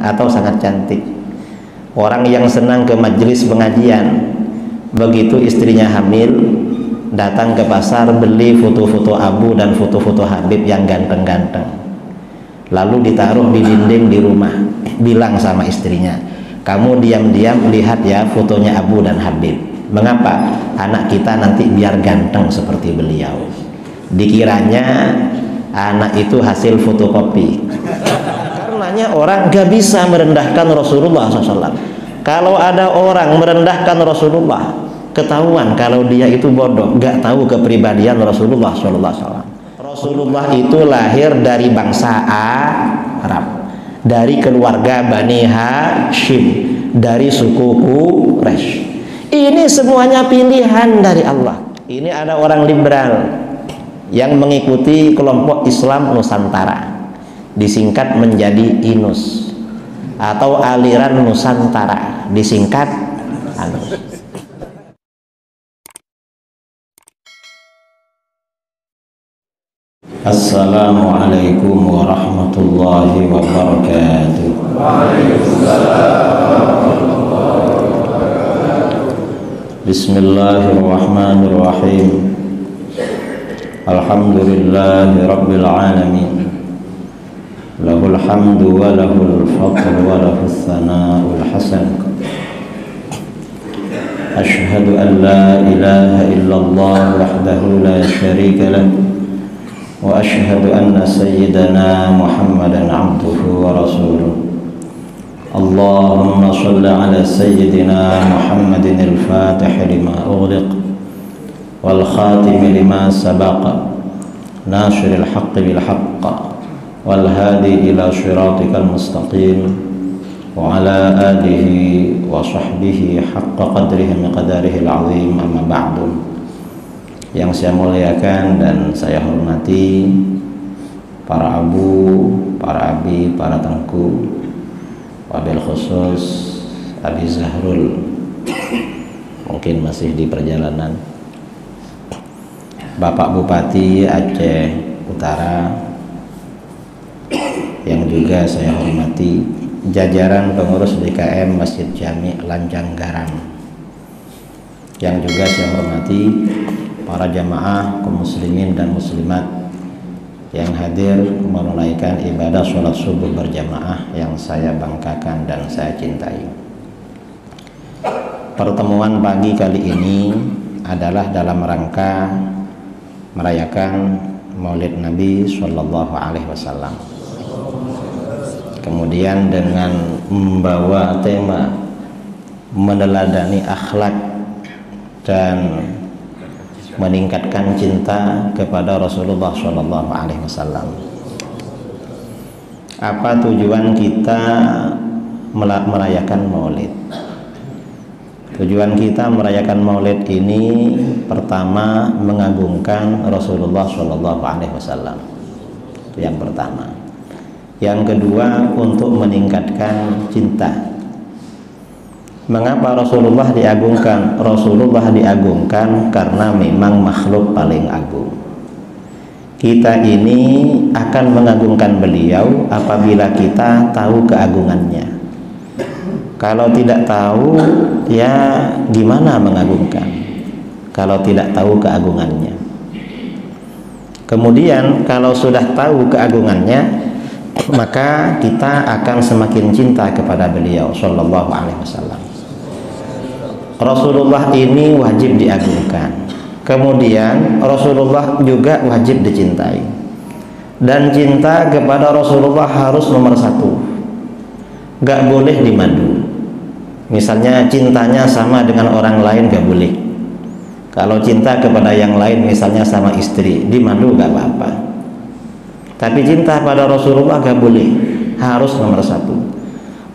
atau sangat cantik. Orang yang senang ke majelis pengajian, begitu istrinya hamil, datang ke pasar beli foto-foto Abu dan foto-foto Habib yang ganteng-ganteng, lalu ditaruh di dinding di rumah. Bilang sama istrinya, kamu diam-diam lihat ya fotonya Abu dan Habib. Mengapa? Anak kita nanti biar ganteng seperti beliau. Dikiranya anak itu hasil fotokopi. Karenanya orang gak bisa merendahkan Rasulullah SAW. Kalau ada orang merendahkan Rasulullah, ketahuan kalau dia itu bodoh, gak tahu kepribadian Rasulullah SAW. Rasulullah itu lahir dari bangsa Arab, dari keluarga Bani Hashim, dari suku Quraisy. Ini semuanya pilihan dari Allah. Ini ada orang liberal yang mengikuti kelompok Islam Nusantara, disingkat menjadi INUS, atau aliran Nusantara, disingkat ANUS. Assalamualaikum warahmatullahi wabarakatuh. Bismillahirrahmanirrahim. Alhamdulillahi rabbil alamin. Lahul hamdu wa lahul fadlu wa lahul thana'ul hasan. Ashhadu an la ilaha illallah wahdahu la syarika lah, wa ashhadu anna sayyidana Muhammadan abduhu wa rasuluh. Allahumma shalli ala sayyidina Muhammadin al-fatih lima ughliq wal khatim lima sabaqa nasiril haqqi bil haqq wal hadi ila siratikal mustaqim wa ala alihi wa sahbihi haqqa qadrihi miqdarihi al-azim. Amma ba'du. Yang saya muliakan dan saya hormati para abu, para abi, para tengku, wabil khusus Abi Zahrul, mungkin masih di perjalanan, Bapak Bupati Aceh Utara, yang juga saya hormati jajaran pengurus DKM Masjid Jami Lanjang Garam, yang juga saya hormati para jamaah kaum muslimin dan muslimat yang hadir menunaikan ibadah sholat subuh berjamaah yang saya banggakan dan saya cintai. Pertemuan pagi kali ini adalah dalam rangka merayakan Maulid Nabi Shallallahu Alaihi Wasallam. Kemudian dengan membawa tema meneladani akhlak dan meningkatkan cinta kepada Rasulullah Shallallahu Alaihi Wasallam. Apa tujuan kita merayakan Maulid? Tujuan kita merayakan Maulid ini pertama mengagungkan Rasulullah Shallallahu Alaihi Wasallam. Itu yang pertama. Yang kedua untuk meningkatkan cinta. Mengapa Rasulullah diagungkan? Rasulullah diagungkan karena memang makhluk paling agung. Kita ini akan mengagungkan beliau apabila kita tahu keagungannya. Kalau tidak tahu, ya gimana mengagungkan kalau tidak tahu keagungannya? Kemudian kalau sudah tahu keagungannya, maka kita akan semakin cinta kepada beliau Shallallahu Alaihi Wasallam. Rasulullah ini wajib diagungkan. Kemudian Rasulullah juga wajib dicintai. Dan cinta kepada Rasulullah harus nomor satu. Gak boleh dimadu. Misalnya cintanya sama dengan orang lain gak boleh. Kalau cinta kepada yang lain misalnya sama istri, dimadu gak apa-apa. Tapi cinta pada Rasulullah gak boleh, harus nomor satu.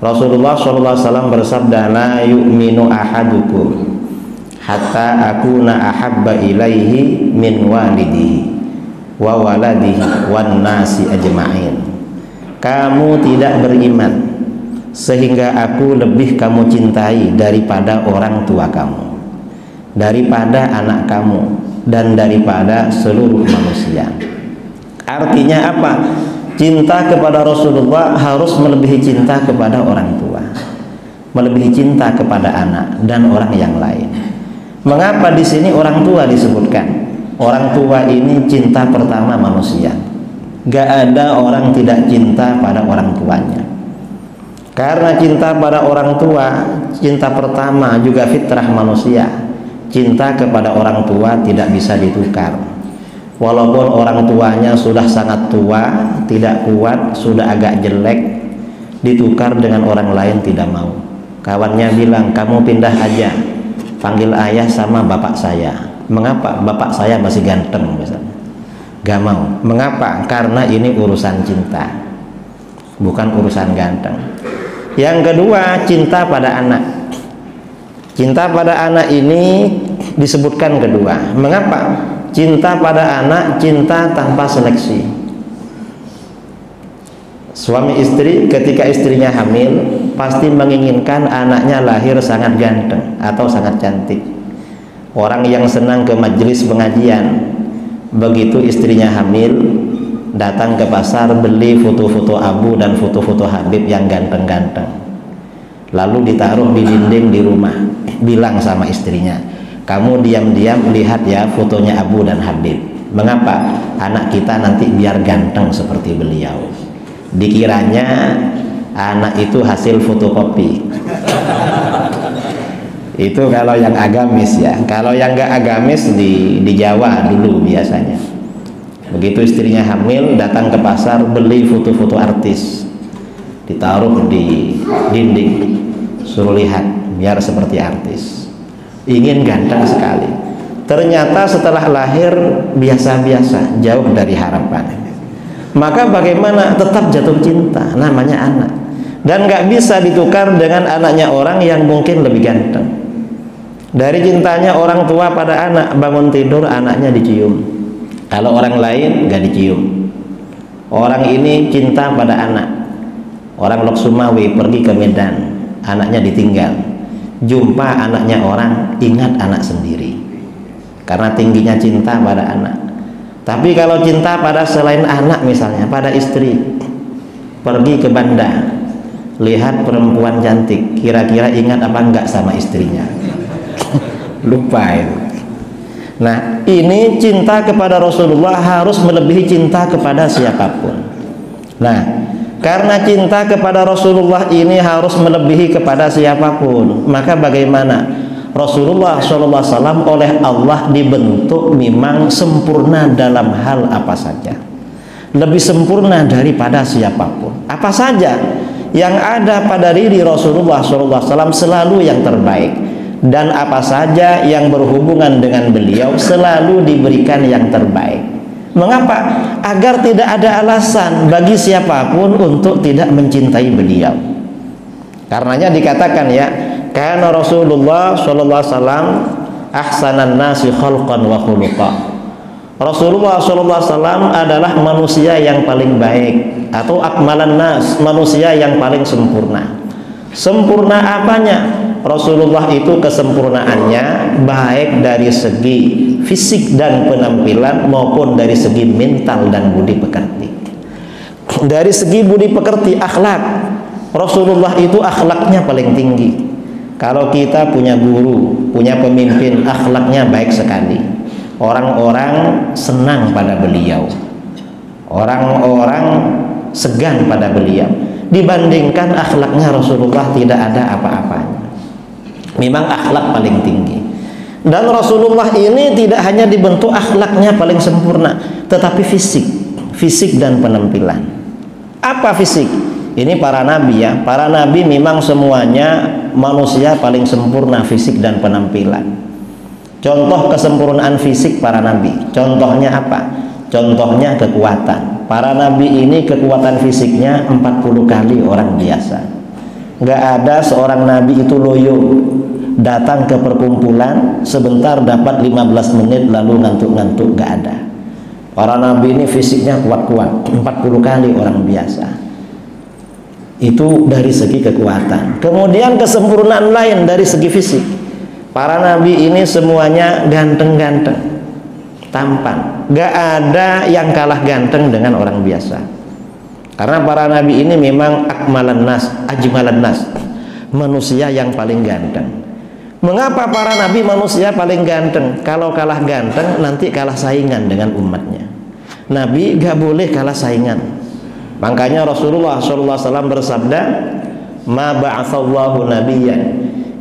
Rasulullah SAW bersabda, la yu'minu ahadukum hatta akuna ahabba ilaihi min walidihi wa waladihi wan nasi ajma'in. Kamu tidak beriman sehingga aku lebih kamu cintai daripada orang tua kamu, daripada anak kamu, dan daripada seluruh manusia. Artinya apa? cinta kepada Rasulullah harus melebihi cinta kepada orang tua, melebihi cinta kepada anak dan orang yang lain. Mengapa di sini orang tua disebutkan? Orang tua ini cinta pertama manusia. Gak ada orang tidak cinta pada orang tuanya. Karena cinta pada orang tua, cinta pertama juga fitrah manusia. Cinta kepada orang tua tidak bisa ditukar. Walaupun orang tuanya sudah sangat tua, tidak kuat, sudah agak jelek, ditukar dengan orang lain tidak mau. Kawannya bilang, kamu pindah aja, panggil ayah sama bapak saya. Mengapa? Bapak saya masih ganteng misalnya. Gak mau. Mengapa? Karena ini urusan cinta, bukan urusan ganteng. Yang kedua, cinta pada anak. Cinta pada anak ini disebutkan kedua. Mengapa? Cinta pada anak, cinta tanpa seleksi. Suami istri ketika istrinya hamil pasti menginginkan anaknya lahir sangat ganteng atau sangat cantik. Orang yang senang ke majelis pengajian, begitu istrinya hamil datang ke pasar beli foto-foto Abu dan foto-foto Habib yang ganteng-ganteng, lalu ditaruh di dinding di rumah, bilang sama istrinya, kamu diam-diam lihat ya fotonya Abu dan Habib. Mengapa? Anak kita nanti biar ganteng seperti beliau. Dikiranya anak itu hasil fotokopi. Itu kalau yang agamis ya. Kalau yang gak agamis di Jawa dulu biasanya. Begitu istrinya hamil datang ke pasar beli foto-foto artis, ditaruh di dinding, suruh lihat biar seperti artis. Ingin ganteng sekali. Ternyata setelah lahir biasa-biasa, jauh dari harapan. Maka bagaimana? Tetap jatuh cinta, namanya anak. Dan gak bisa ditukar dengan anaknya orang yang mungkin lebih ganteng. Dari cintanya orang tua pada anak, bangun tidur anaknya dicium. Kalau orang lain gak dicium. Orang ini cinta pada anak. Orang Lok Sumawi pergi ke Medan, anaknya ditinggal. Jumpa anaknya orang, ingat anak sendiri. Karena tingginya cinta pada anak. Tapi kalau cinta pada selain anak, misalnya pada istri, pergi ke Banda, lihat perempuan cantik, kira-kira ingat apa enggak sama istrinya? Lupa itu. Nah, ini cinta kepada Rasulullah harus melebihi cinta kepada siapapun. Nah, karena cinta kepada Rasulullah ini harus melebihi kepada siapapun, maka bagaimana? Rasulullah SAW oleh Allah dibentuk memang sempurna dalam hal apa saja, lebih sempurna daripada siapapun. Apa saja yang ada pada diri Rasulullah SAW selalu yang terbaik, dan apa saja yang berhubungan dengan beliau selalu diberikan yang terbaik. Mengapa? Agar tidak ada alasan bagi siapapun untuk tidak mencintai beliau. Karenanya dikatakan ya, karena Rasulullah SAW ahsanan nasi khalqan wa khuluqa. Rasulullah SAW adalah manusia yang paling baik, atau akmalan nas, manusia yang paling sempurna. Sempurna apanya? Rasulullah itu kesempurnaannya baik dari segi fisik dan penampilan maupun dari segi mental dan budi pekerti. Dari segi budi pekerti, akhlak, Rasulullah itu akhlaknya paling tinggi. Kalau kita punya guru, punya pemimpin, akhlaknya baik sekali, orang-orang senang pada beliau, orang-orang segan pada beliau. Dibandingkan akhlaknya Rasulullah tidak ada apa-apanya. Memang akhlak paling tinggi. Dan Rasulullah ini tidak hanya dibentuk akhlaknya paling sempurna, tetapi fisik dan penampilan. Apa fisik? Ini para nabi ya. Para nabi memang semuanya manusia paling sempurna fisik dan penampilan. Contoh kesempurnaan fisik para nabi, contohnya apa? Contohnya kekuatan. Para nabi ini kekuatan fisiknya 40 kali orang biasa. Nggak ada seorang nabi itu loyo, datang ke perkumpulan sebentar dapat 15 menit lalu ngantuk-ngantuk, nggak ada. Para nabi ini fisiknya kuat-kuat, 40 kali orang biasa. Itu dari segi kekuatan. Kemudian kesempurnaan lain dari segi fisik. Para nabi ini semuanya ganteng-ganteng, tampan. Gak ada yang kalah ganteng dengan orang biasa. Karena para nabi ini memang akmalan nas, ajmalan nas, manusia yang paling ganteng. Mengapa para nabi manusia paling ganteng? Kalau kalah ganteng nanti kalah saingan dengan umatnya. Nabi gak boleh kalah saingan. Makanya Rasulullah SAW bersabda, "Ma ba'atsallahu nabiyyan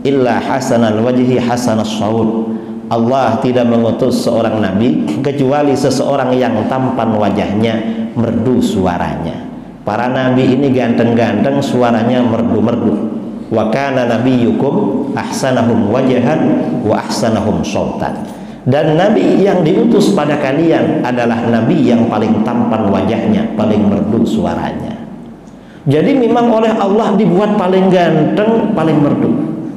illa hasanal wajhi hasanas shaud." Allah tidak mengutus seorang nabi kecuali seseorang yang tampan wajahnya, merdu suaranya. Para nabi ini ganteng-ganteng, suaranya merdu-merdu. Wa kana nabiyyukum ahsanahum wajhan wa ahsanahum shautan. Dan nabi yang diutus pada kalian adalah nabi yang paling tampan wajahnya, paling merdu suaranya. Jadi memang oleh Allah dibuat paling ganteng, paling merdu.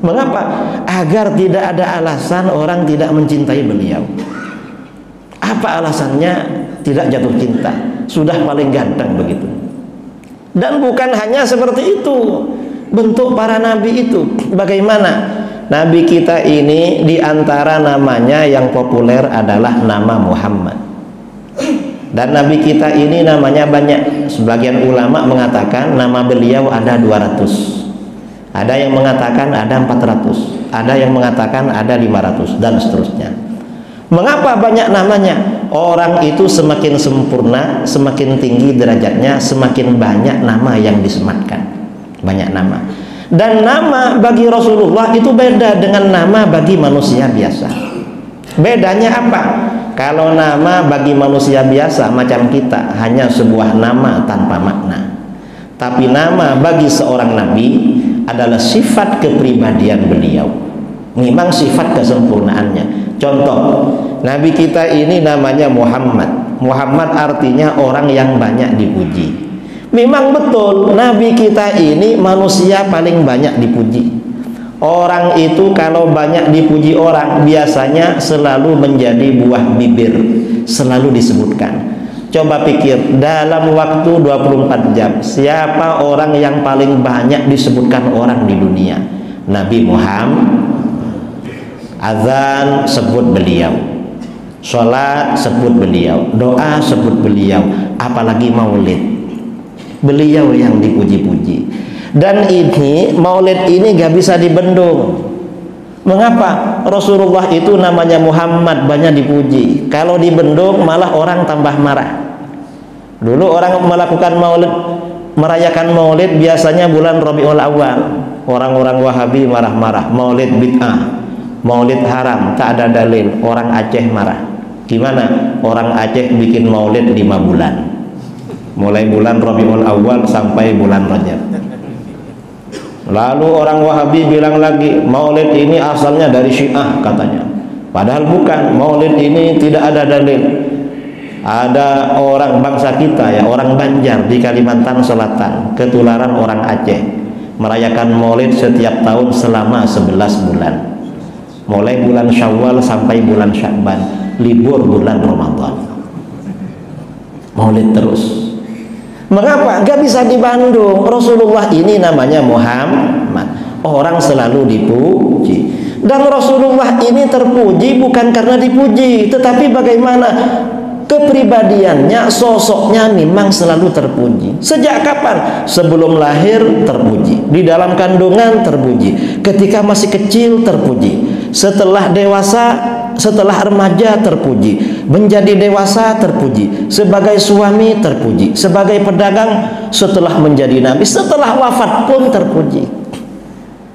Mengapa? Agar tidak ada alasan orang tidak mencintai beliau. Apa alasannya? Tidak jatuh cinta, sudah paling ganteng begitu. Dan bukan hanya seperti itu bentuk para nabi itu. Bagaimana? Nabi kita ini diantara namanya yang populer adalah nama Muhammad. Dan nabi kita ini namanya banyak. Sebagian ulama mengatakan nama beliau ada 200. Ada yang mengatakan ada 400. Ada yang mengatakan ada 500 dan seterusnya. Mengapa banyak namanya? Orang itu semakin sempurna, semakin tinggi derajatnya, semakin banyak nama yang disematkan. Banyak nama. Dan nama bagi Rasulullah itu beda dengan nama bagi manusia biasa. Bedanya apa? Kalau nama bagi manusia biasa macam kita hanya sebuah nama tanpa makna. Tapi nama bagi seorang nabi adalah sifat kepribadian beliau. Memang sifat kesempurnaannya. Contoh, nabi kita ini namanya Muhammad. Muhammad artinya orang yang banyak dipuji. Memang betul nabi kita ini manusia paling banyak dipuji. Orang itu kalau banyak dipuji orang biasanya selalu menjadi buah bibir, selalu disebutkan. Coba pikir, dalam waktu 24 jam siapa orang yang paling banyak disebutkan orang di dunia? Nabi Muhammad. Azan sebut beliau, sholat sebut beliau, doa sebut beliau, apalagi maulid, beliau yang dipuji-puji. Dan ini maulid ini gak bisa dibendung. Mengapa? Rasulullah itu namanya Muhammad, banyak dipuji. Kalau dibendung malah orang tambah marah. Dulu orang melakukan maulid, merayakan maulid biasanya bulan Rabiul Awal. Orang-orang Wahabi marah-marah, maulid bid'ah, maulid haram, tak ada dalil. Orang Aceh marah. Gimana? Orang Aceh bikin maulid 5 bulan, mulai bulan Rabiul Awal sampai bulan Rajab. Lalu orang Wahabi bilang lagi, maulid ini asalnya dari Syiah katanya. Padahal bukan, maulid ini tidak ada dalil. Ada orang bangsa kita ya, orang Banjar di Kalimantan Selatan, ketularan orang Aceh, merayakan maulid setiap tahun selama 11 bulan. Mulai bulan Syawal sampai bulan Sya'ban, libur bulan Ramadan. Maulid terus. Mengapa? Gak bisa dibandung. Rasulullah ini namanya Muhammad, orang selalu dipuji. Dan Rasulullah ini terpuji bukan karena dipuji, tetapi bagaimana kepribadiannya, sosoknya memang selalu terpuji. Sejak kapan? Sebelum lahir terpuji, di dalam kandungan terpuji, ketika masih kecil terpuji, setelah dewasa, setelah remaja terpuji, menjadi dewasa terpuji, sebagai suami terpuji, sebagai pedagang, setelah menjadi nabi, setelah wafat pun terpuji.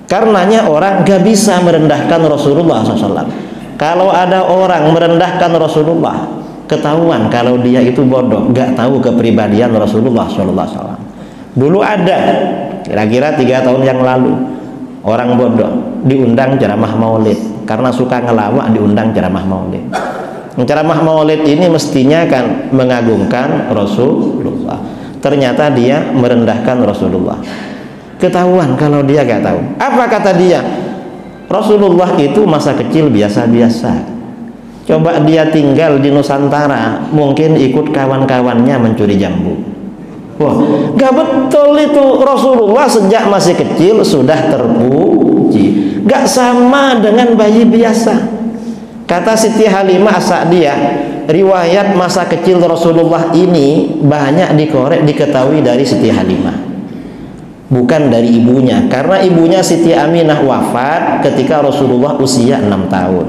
Karenanya orang gak bisa merendahkan Rasulullah SAW. Kalau ada orang merendahkan Rasulullah, ketahuan kalau dia itu bodoh, gak tahu kepribadian Rasulullah SAW. Dulu ada, kira-kira 3 tahun yang lalu, orang bodoh diundang ceramah maulid. Karena suka ngelawak diundang ceramah maulid. Ceramah maulid ini mestinya kan mengagungkan Rasulullah. Ternyata dia merendahkan Rasulullah. Ketahuan kalau dia gak tahu. Apa kata dia? Rasulullah itu masa kecil biasa-biasa. Coba dia tinggal di Nusantara, mungkin ikut kawan-kawannya mencuri jambu. Wah, gak betul itu. Rasulullah sejak masih kecil sudah terpuji. Gak sama dengan bayi biasa. Kata Siti Halimah As-Sa'diyah, riwayat masa kecil Rasulullah ini banyak dikorek diketahui dari Siti Halimah, bukan dari ibunya, karena ibunya Siti Aminah wafat ketika Rasulullah usia 6 tahun.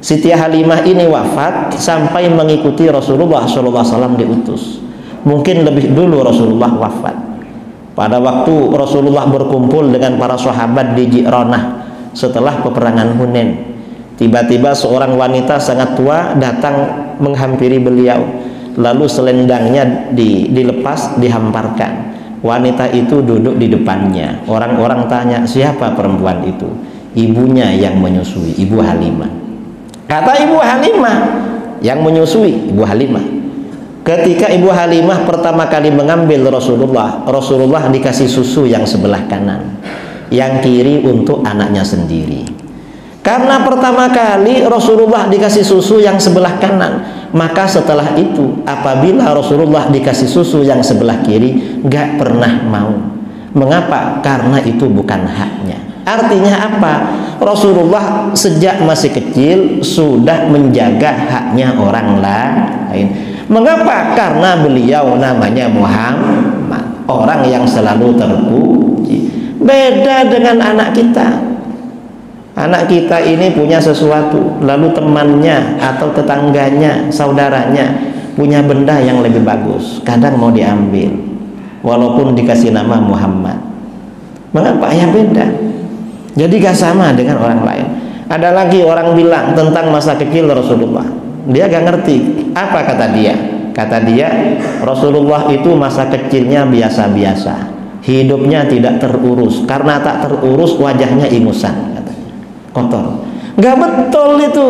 Siti Halimah ini wafat sampai mengikuti Rasulullah SAW diutus. Mungkin lebih dulu Rasulullah wafat. Pada waktu Rasulullah berkumpul dengan para sahabat di Ji'ronah setelah peperangan Hunain, tiba-tiba seorang wanita sangat tua datang menghampiri beliau, lalu selendangnya dilepas, dihamparkan. Wanita itu duduk di depannya. Orang-orang tanya, siapa perempuan itu? Ibunya yang menyusui, Ibu Halimah. Kata Ibu Halimah, yang menyusui Ibu Halimah. Ketika Ibu Halimah pertama kali mengambil Rasulullah dikasih susu yang sebelah kanan, yang kiri untuk anaknya sendiri. Karena pertama kali Rasulullah dikasih susu yang sebelah kanan, maka setelah itu apabila Rasulullah dikasih susu yang sebelah kiri, gak pernah mau. Mengapa? Karena itu bukan haknya. Artinya apa? Rasulullah sejak masih kecil sudah menjaga haknya orang lain. Mengapa? Karena beliau namanya Muhammad, orang yang selalu terpuji. Beda dengan anak kita. Anak kita ini punya sesuatu, lalu temannya atau tetangganya, saudaranya punya benda yang lebih bagus, kadang mau diambil walaupun dikasih nama Muhammad. Mengapa? Ya beda. Jadi gak sama dengan orang lain. Ada lagi orang bilang tentang masa kecil Rasulullah, dia gak ngerti. Apa kata dia? Kata dia, Rasulullah itu masa kecilnya biasa-biasa, hidupnya tidak terurus. Karena tak terurus wajahnya ingusan, kotor. Gak betul itu.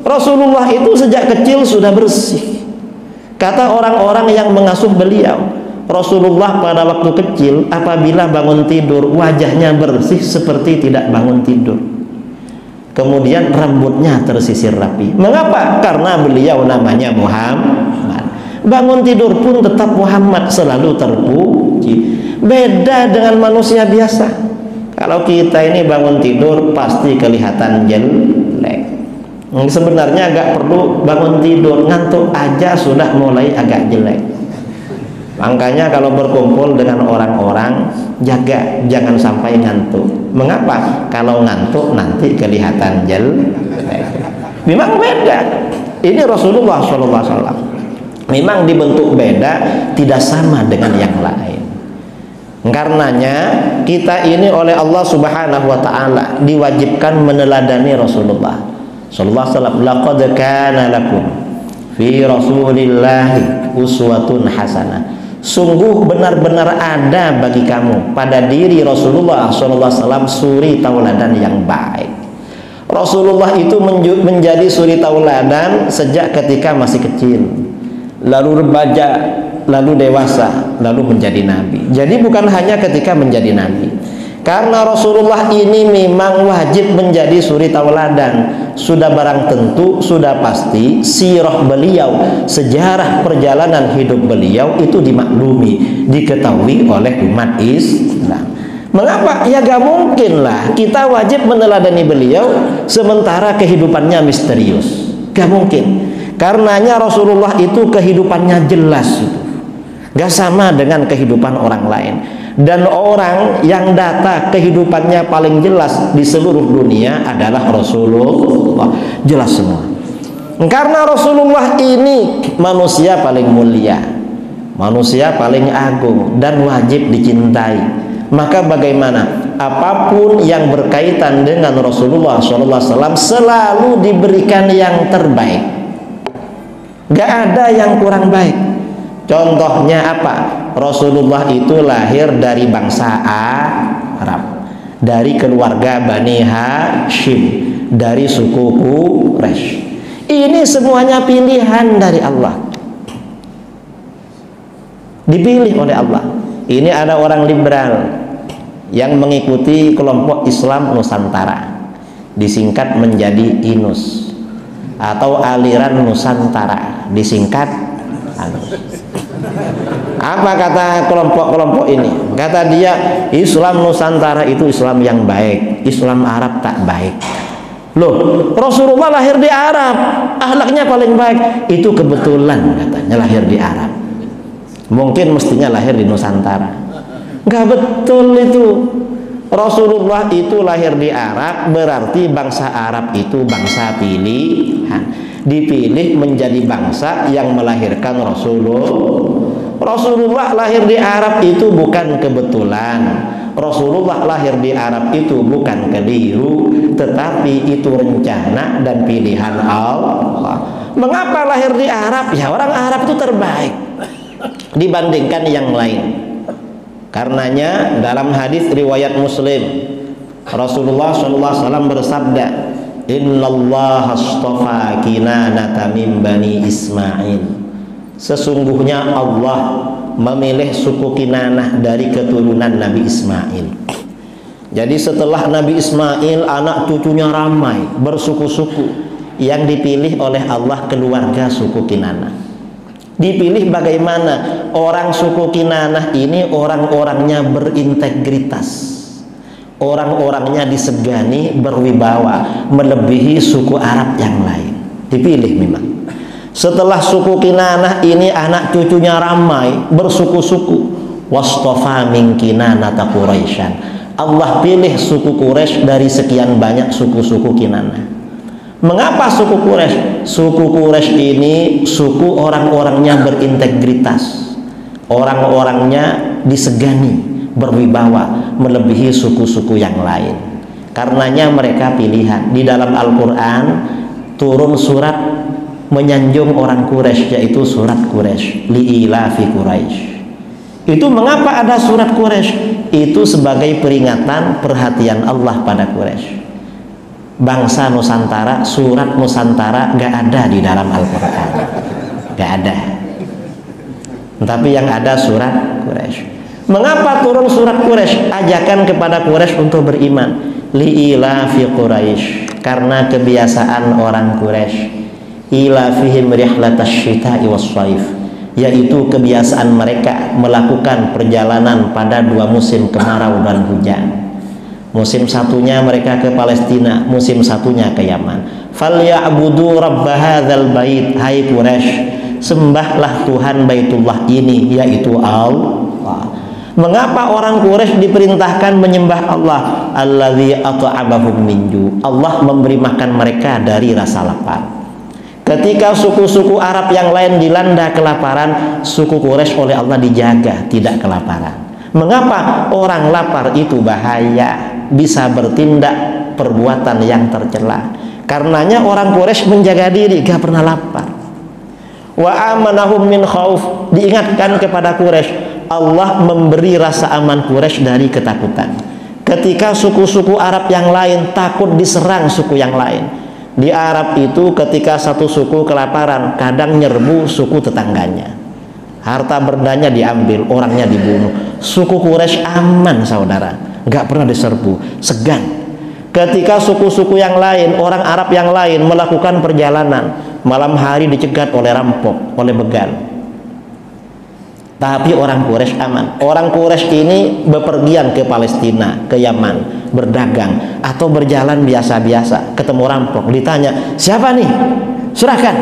Rasulullah itu sejak kecil sudah bersih. Kata orang-orang yang mengasuh beliau, Rasulullah pada waktu kecil apabila bangun tidur wajahnya bersih seperti tidak bangun tidur. Kemudian rambutnya tersisir rapi. Mengapa? Karena beliau namanya Muhammad. Bangun tidur pun tetap Muhammad, selalu terpuji. Beda dengan manusia biasa. Kalau kita ini bangun tidur pasti kelihatan jelek. Sebenarnya agak perlu bangun tidur, ngantuk aja sudah mulai agak jelek. Makanya kalau berkumpul dengan orang-orang, jaga jangan sampai ngantuk. Mengapa? Kalau ngantuk nanti kelihatan jelek. Memang beda. Ini Rasulullah SAW. Memang dibentuk beda, tidak sama dengan yang lain. Karenanya kita ini oleh Allah Subhanahu wa taala diwajibkan meneladani Rasulullah sallallahu alaihi wasallam. Laqad kana lakum fi Rasulillahi uswatun hasanah. Sungguh benar-benar ada bagi kamu pada diri Rasulullah sallallahu alaihi wasallam suri tauladan yang baik. Rasulullah itu menjadi suri tauladan sejak ketika masih kecil, lalu remaja, lalu dewasa, lalu menjadi nabi. Jadi bukan hanya ketika menjadi nabi. Karena Rasulullah ini memang wajib menjadi suri tauladan. Sudah barang tentu, sudah pasti sirah beliau, sejarah perjalanan hidup beliau itu dimaklumi, diketahui oleh umat Islam. Mengapa? Ya gak mungkin lah kita wajib meneladani beliau sementara kehidupannya misterius. Gak mungkin. Karenanya Rasulullah itu kehidupannya jelas itu. Gak sama dengan kehidupan orang lain. Dan orang yang data kehidupannya paling jelas di seluruh dunia adalah Rasulullah. Jelas semua. Karena Rasulullah ini manusia paling mulia, manusia paling agung dan wajib dicintai. Maka bagaimana? Apapun yang berkaitan dengan Rasulullah SAW selalu diberikan yang terbaik. Gak ada yang kurang baik. Contohnya apa? Rasulullah itu lahir dari bangsa Arab, dari keluarga Bani Hashim, dari suku Quraisy. Ini semuanya pilihan dari Allah, dipilih oleh Allah. Ini ada orang liberal yang mengikuti kelompok Islam Nusantara, disingkat menjadi INUS, atau aliran Nusantara, disingkat ANUS. Apa kata kelompok-kelompok ini? Kata dia, Islam Nusantara itu Islam yang baik, Islam Arab tak baik. Loh, Rasulullah lahir di Arab, akhlaknya paling baik. Itu kebetulan katanya lahir di Arab. Mungkin mestinya lahir di Nusantara. Nggak betul itu. Rasulullah itu lahir di Arab, berarti bangsa Arab itu bangsa pilihan. Dipilih menjadi bangsa yang melahirkan Rasulullah. Rasulullah lahir di Arab itu bukan kebetulan. Rasulullah lahir di Arab itu bukan keliru, tetapi itu rencana dan pilihan Allah. Mengapa lahir di Arab? Ya, orang Arab itu terbaik dibandingkan yang lain. Karenanya dalam hadis riwayat Muslim, Rasulullah SAW bersabda, Innallaha astafa Kinanata min bani Ismail. Sesungguhnya Allah memilih suku Kinanah dari keturunan Nabi Ismail. Jadi setelah Nabi Ismail, anak cucunya ramai, bersuku-suku. Yang dipilih oleh Allah keluarga suku Kinanah. Dipilih bagaimana? Orang suku Kinanah ini orang-orangnya berintegritas, orang-orangnya disegani, berwibawa, melebihi suku Arab yang lain. Dipilih memang. Setelah suku Kinanah ini anak cucunya ramai, bersuku-suku. Wastofa min Kinanata Quraisyan. Allah pilih suku Quraisy dari sekian banyak suku-suku Kinanah. Mengapa suku Quraisy? Suku Quraisy ini suku orang-orangnya berintegritas, orang-orangnya disegani, berwibawa, melebihi suku-suku yang lain. Karenanya mereka pilihan. Di dalam Al-Quran turun surat menyanjung orang Quraisy, yaitu surat Quraisy, li'ilafi Quraisy. Itu mengapa ada surat Quraisy? Itu sebagai peringatan perhatian Allah pada Quraisy. Bangsa Nusantara, surat Nusantara gak ada di dalam Al-Quran, gak ada. Tapi yang ada surat Quraisy. Mengapa turun surat Quraisy? Ajakan kepada Quraisy untuk beriman. Li'ilafi Quraisy, karena kebiasaan orang Quraisy, ilafihim rihlatash syita'i was-shaif, yaitu kebiasaan mereka melakukan perjalanan pada dua musim kemarau dan hujan. Musim satunya mereka ke Palestina, musim satunya ke Yaman. Falya'budu rabb hadzal bait, hai Quraisy, sembahlah Tuhan Baitullah ini, yaitu Allah. Mengapa orang Quraisy diperintahkan menyembah Allah? Allazi at'amahum min ju'. Allah memberi makan mereka dari rasa lapar. Ketika suku-suku Arab yang lain dilanda kelaparan, suku Quraisy oleh Allah dijaga tidak kelaparan. Mengapa? Orang lapar itu bahaya, bisa bertindak perbuatan yang tercela. Karenanya orang Quraisy menjaga diri, gak pernah lapar. Wa amanahum min khauf, diingatkan kepada Quraisy, Allah memberi rasa aman Quraisy dari ketakutan. Ketika suku-suku Arab yang lain takut diserang suku yang lain. Di Arab itu ketika satu suku kelaparan, kadang nyerbu suku tetangganya. Harta bendanya diambil, orangnya dibunuh. Suku Quraisy aman, saudara, nggak pernah diserbu, segan. Ketika suku-suku yang lain, orang Arab yang lain melakukan perjalanan, malam hari dicegat oleh rampok, oleh begal. Tapi orang Quraisy aman. Orang Quraisy ini bepergian ke Palestina, ke Yaman, berdagang atau berjalan biasa-biasa, ketemu rampok, ditanya, siapa nih? Serahkan.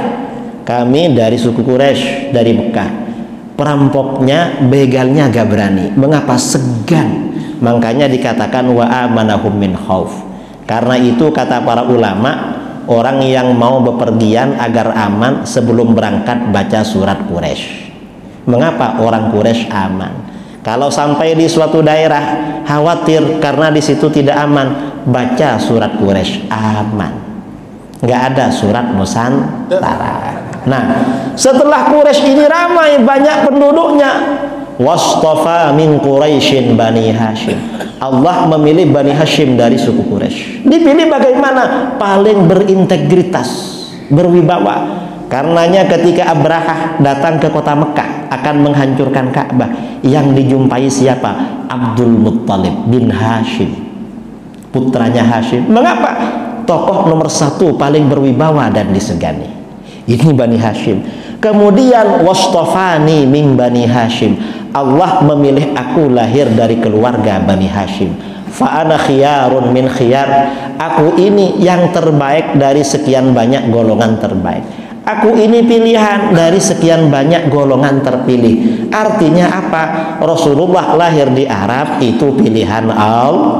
Kami dari suku Quraisy, dari Mekah. Perampoknya, begalnya gak berani. Mengapa? Segan. Makanya dikatakan wa amanahum min khauf. Karena itu kata para ulama, orang yang mau bepergian agar aman sebelum berangkat baca surat Quraisy. Mengapa orang Quraisy aman? Kalau sampai di suatu daerah khawatir karena di situ tidak aman, baca surat Quraisy, aman. Nggak ada surat Nusantara. Nah, setelah Quraisy ini ramai, banyak penduduknya, wastofa min Quraisyin Bani Hashim. Allah memilih Bani Hashim dari suku Quraisy. Dipilih bagaimana? Paling berintegritas, berwibawa. Karenanya ketika Abrahah datang ke kota Mekah akan menghancurkan Ka'bah, yang dijumpai siapa? Abdul Muttalib bin Hashim, putranya Hashim. Mengapa? Tokoh nomor satu paling berwibawa dan disegani. Ini Bani Hashim. Kemudian wastafani min Bani Hashim. Allah memilih aku lahir dari keluarga Bani Hashim. Fa ana khiyarun min khiyar. aku ini yang terbaik dari sekian banyak golongan terbaik. Aku ini pilihan dari sekian banyak golongan terpilih. Artinya apa? Rasulullah lahir di Arab itu pilihan Allah,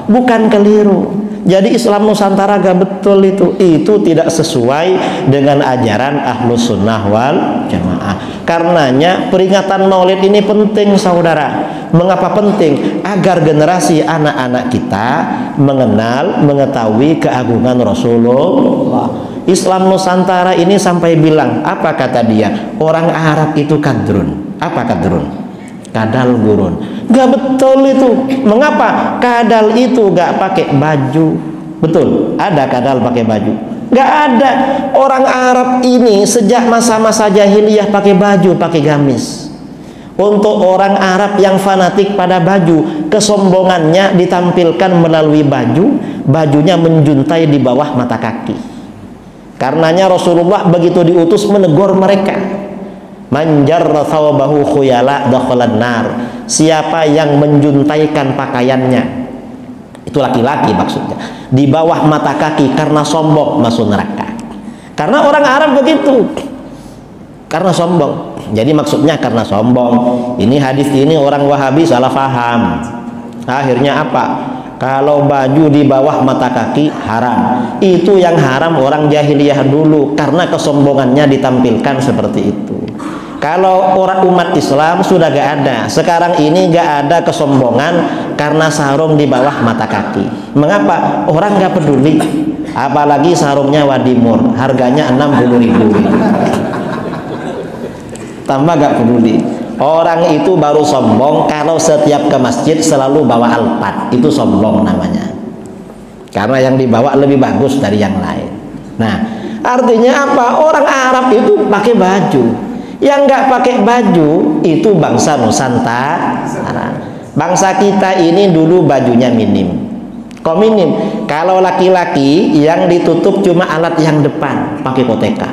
bukan keliru. Jadi Islam Nusantara gak betul itu tidak sesuai dengan ajaran Ahlus Sunnah wal Jamaah. Karenanya peringatan Maulid ini penting, saudara. Mengapa penting? Agar generasi anak-anak kita mengenal, mengetahui keagungan Rasulullah. Islam Nusantara ini sampai bilang, apa kata dia? Orang Arab itu kadrun. Apa kadrun? Kadal gurun. Gak betul itu. Mengapa? Kadal itu gak pakai baju. Betul, ada kadal pakai baju? Gak ada. Orang Arab ini sejak masa-masa jahiliyah pakai baju, pakai gamis. Untuk orang Arab yang fanatik pada baju, kesombongannya ditampilkan melalui baju. Bajunya menjuntai di bawah mata kaki. Karenanya Rasulullah begitu diutus menegur mereka. Man jarra thawbahu khuyala dakhalan nar. Siapa yang menjuntaikan pakaiannya, itu laki-laki maksudnya, di bawah mata kaki karena sombong, masuk neraka. Karena orang Arab begitu, karena sombong. Jadi maksudnya karena sombong. Ini hadis ini orang Wahabi salah paham. Akhirnya apa? Kalau baju di bawah mata kaki haram. Itu yang haram orang jahiliyah dulu, karena kesombongannya ditampilkan seperti itu. Kalau orang umat Islam sudah gak ada. Sekarang ini gak ada kesombongan karena sarung di bawah mata kaki. Mengapa? Orang gak peduli. Apalagi sarungnya Wadimur, harganya 60.000. Tambah gak peduli. Orang itu baru sombong kalau setiap ke masjid selalu bawa alpat. Itu sombong namanya. Karena yang dibawa lebih bagus dari yang lain. Nah, artinya apa? Orang Arab itu pakai baju. Yang nggak pakai baju itu bangsa Nusantara. Bangsa kita ini dulu bajunya minim. Kok minim? Kalau laki-laki yang ditutup cuma alat yang depan, pakai koteka.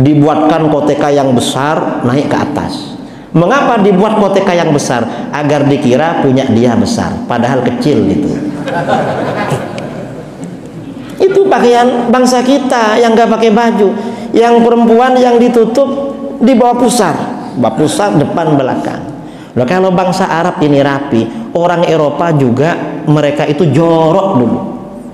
Dibuatkan koteka yang besar naik ke atas. Mengapa dibuat koteka yang besar? Agar dikira punya dia besar, padahal kecil gitu. Itu pakaian bangsa kita yang gak pakai baju. Yang perempuan yang ditutup di bawah pusar, depan belakang. Nah, kalau bangsa Arab ini rapi, orang Eropa juga mereka itu jorok dulu,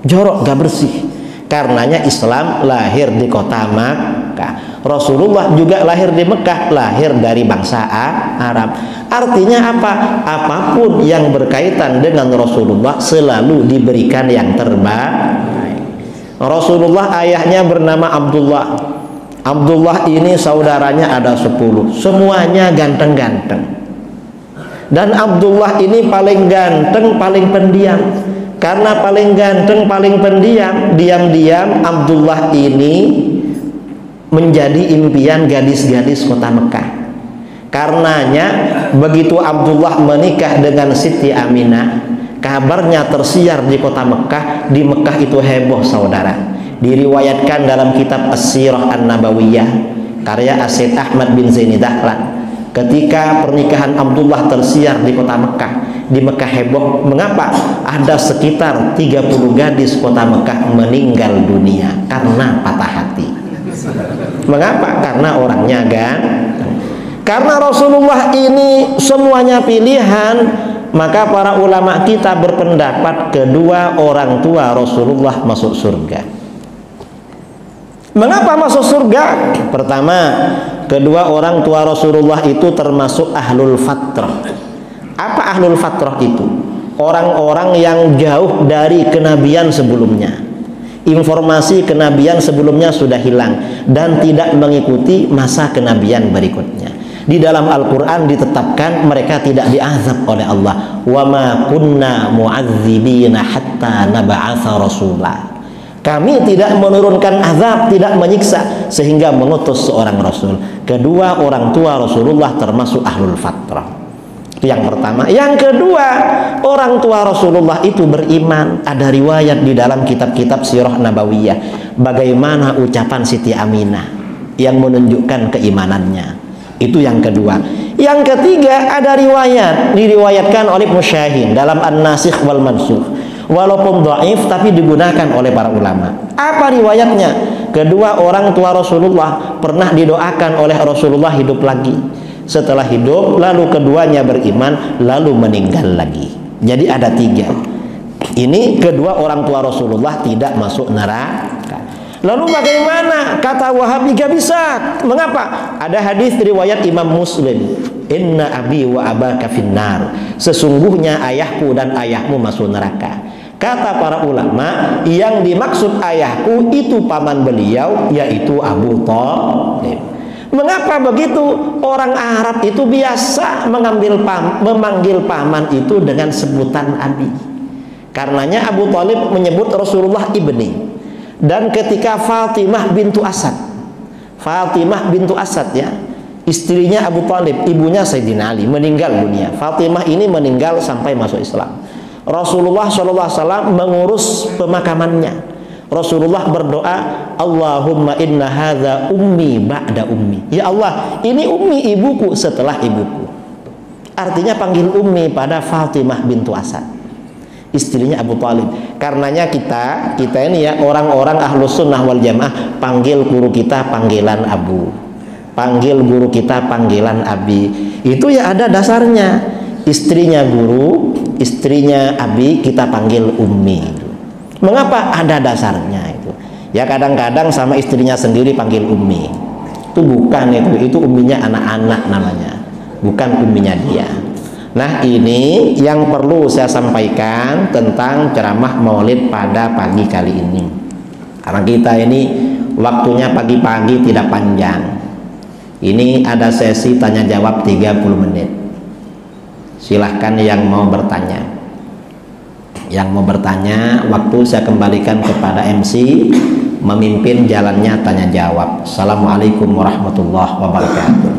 jorok gak bersih. Karenanya Islam lahir di kota Makkah. Rasulullah juga lahir di Mekah, lahir dari bangsa Arab. Artinya apa? Apapun yang berkaitan dengan Rasulullah selalu diberikan yang terbaik. Rasulullah ayahnya bernama Abdullah. Abdullah ini saudaranya ada 10. Semuanya ganteng-ganteng. Dan Abdullah ini paling ganteng, paling pendiam. Karena paling ganteng, paling pendiam, diam-diam Abdullah ini menjadi impian gadis-gadis kota Mekah. Karenanya begitu Abdullah menikah dengan Siti Aminah, kabarnya tersiar di kota Mekah. Di Mekah itu heboh, saudara. Diriwayatkan dalam kitab As-Sirah An-Nabawiyah karya Asyid Ahmad bin Zaini Dahlan. Ketika pernikahan Abdullah tersiar di kota Mekah, di Mekah heboh. Mengapa? Ada sekitar 30 gadis kota Mekah meninggal dunia karena patah hati. Mengapa? Karena orangnya ganteng. Karena Rasulullah ini semuanya pilihan, maka para ulama kita berpendapat kedua orang tua Rasulullah masuk surga. Mengapa masuk surga? Pertama, kedua orang tua Rasulullah itu termasuk ahlul fatrah. Apa ahlul fatrah itu? Orang-orang yang jauh dari kenabian sebelumnya. Informasi kenabian sebelumnya sudah hilang dan tidak mengikuti masa kenabian berikutnya. Di dalam Al-Quran ditetapkan mereka tidak diazab oleh Allah. Wa ma kunna mu'adzibina hatta naba'atha rasulah. Kami tidak menurunkan azab, tidak menyiksa sehingga mengutus seorang rasul. Kedua orang tua Rasulullah termasuk ahlul fatrah. Itu yang pertama. Yang kedua, orang tua Rasulullah itu beriman. Ada riwayat di dalam kitab-kitab Sirah Nabawiyah bagaimana ucapan Siti Aminah yang menunjukkan keimanannya. Itu yang kedua. Yang ketiga, ada riwayat diriwayatkan oleh Musyahin dalam An-Nasikh wal Mansukh. walaupun dhaif tapi digunakan oleh para ulama. Apa riwayatnya? Kedua orang tua Rasulullah pernah didoakan oleh Rasulullah hidup lagi. Setelah hidup, lalu keduanya beriman, lalu meninggal lagi. Jadi ada 3. Ini kedua orang tua Rasulullah tidak masuk neraka. Lalu bagaimana? Kata Wahabi gak bisa. Mengapa? Ada hadis riwayat Imam Muslim. Inna abi wa abaka finnar. Sesungguhnya ayahku dan ayahmu masuk neraka. Kata para ulama, yang dimaksud ayahku itu paman beliau, yaitu Abu Thalib. Mengapa begitu? Orang Arab itu biasa memanggil paman itu dengan sebutan abi. Karenanya Abu Thalib menyebut Rasulullah ibni. Dan ketika Fatimah bintu Asad ya, istrinya Abu Thalib, ibunya Sayyidina Ali, meninggal dunia. Fatimah ini meninggal sampai masuk Islam. Rasulullah SAW mengurus pemakamannya. Rasulullah berdoa, Allahumma inna hadza ummi ba'da ummi. Ya Allah, ini ummi, ibuku setelah ibuku. Artinya panggil ummi pada Fatimah bintu Asad, istrinya Abu Thalib. Karenanya kita ini ya, orang-orang ahlus sunnah wal jamaah, panggil guru kita panggilan Abu, panggil guru kita panggilan Abi. Itu ya ada dasarnya. Istrinya guru, istrinya Abi, kita panggil ummi. Mengapa? Ada dasarnya itu. Ya kadang-kadang sama istrinya sendiri panggil ummi. Itu bukan itu umminya anak-anak namanya, bukan umminya dia. Nah, ini yang perlu saya sampaikan tentang ceramah Maulid pada pagi kali ini. Karena kita ini waktunya pagi-pagi tidak panjang. Ini ada sesi tanya jawab 30 menit. Silahkan yang mau bertanya. Yang mau bertanya, waktu saya kembalikan kepada MC memimpin jalannya tanya jawab. Assalamualaikum warahmatullahi wabarakatuh.